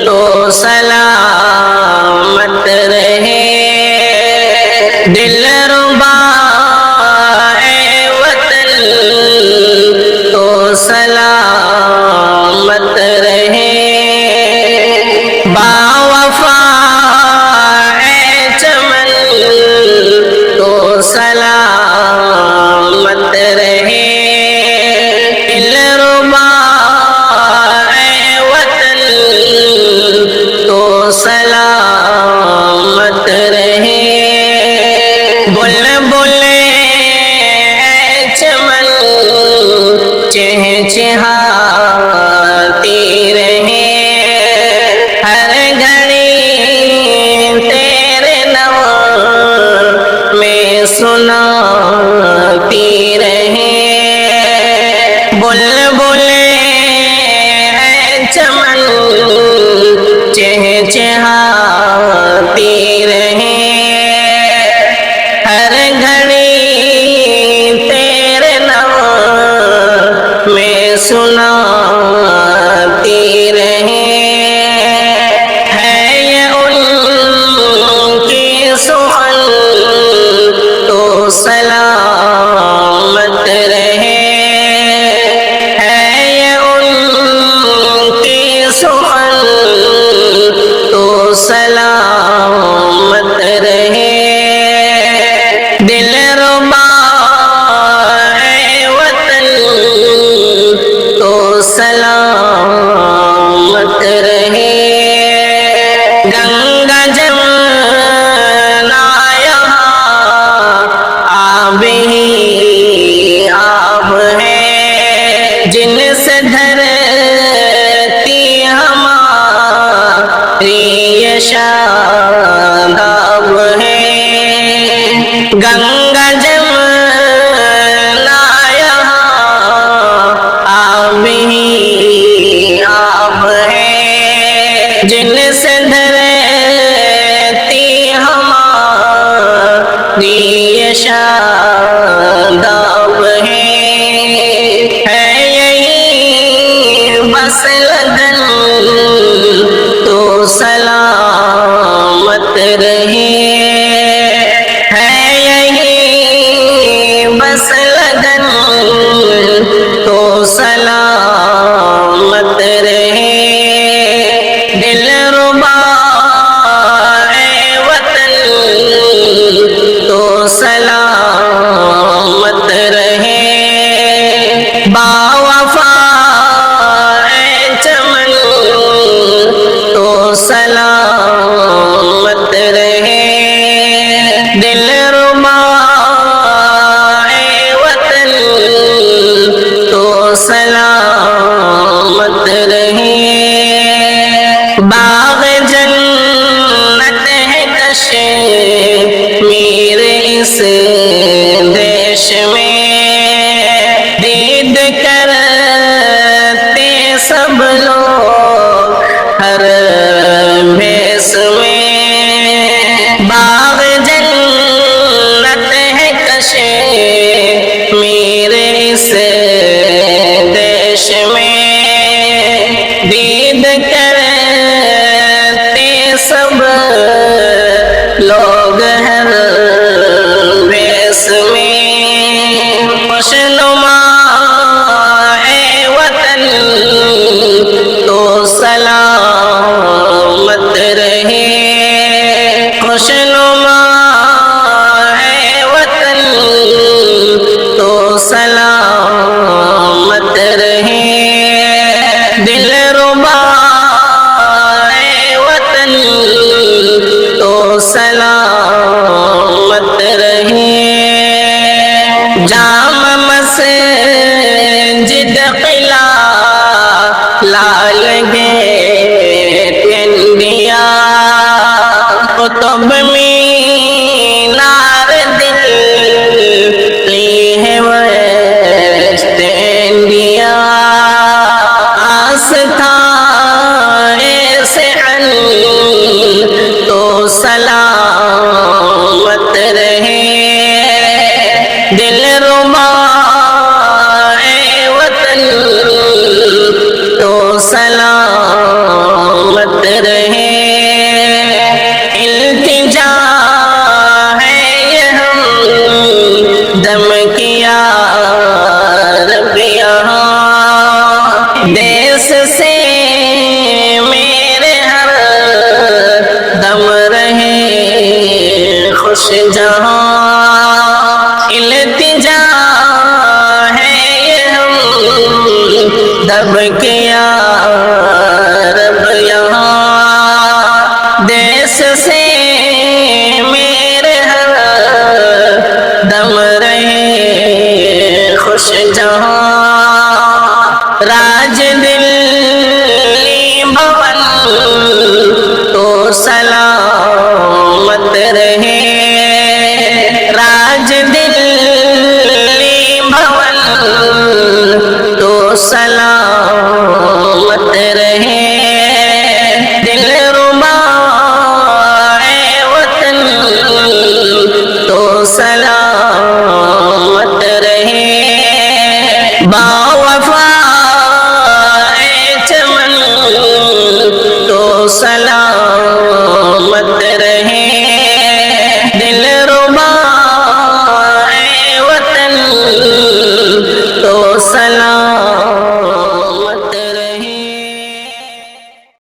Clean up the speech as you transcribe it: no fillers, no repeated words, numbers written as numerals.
تو سلامت رہے دلربا اے وطن تو سلامت رہے باوفا اے چمن تو سلامت رہے دلربا اے وطن تو سلامت رہے بلبل اے چمن چہچہاتی رہے ہر گھڑی تیرے نام میں سناتی رہے بلبل اے چمن چہچہاتی رہے ہر گھڑی تیرے نام میں سناتی رہے ہے یہ ان کی سخن تو سلامت رہے ہے یہ ان کی سخن تو سلامت رہے دلربا اے وطن تو سلامت رہے گنگا جمنا یہاں آب ہی آب ہے جن سے دھرتی ہماری یہ شاداب ہے گنگا جمنا یہاں آب ہی آب ہے جن سے دھرتی ہماری یہ شاداب ہے یہی بس لگن تو سلامت رہے ہے یہی بس لگن تو سلامت رہے دلربا اے وطن تو سلامت رہے باوفا اے چمن تو سلامت رہے دلربا اے وطن تو سلامت رہے باغ جنت ہے کشمیر اس دیش میں دید کرتے سب لوگ ہر بھیس میں باغ جنت ہے کشمیر اس دیش میں دید کرتے سب لوگ ہر بھیس میں خوشنما اے وطن تو سلامت رہے خوشنما اے وطن تو سلامت رہے دلربا اے وطن تو سلامت رہے جام مسجد قلعہ لال گیٹ انڈیا قطب مینار دلی ہے ویسٹ انڈیا آستھانے سے تو سلامت رہے دلربا اے وطن تو سلام مت رہے التجا ہے یہ ہم دم کیا رب یہاں دیس سے میرے ہر دم رہے خوش جہاں التجا ہے یہ ہم دم کیا رب یہاں دیس سے میرے ہر دم رہے خوش جہاں راج دلی بھون تو سلامت رہے راج دلی بھون تو سلامت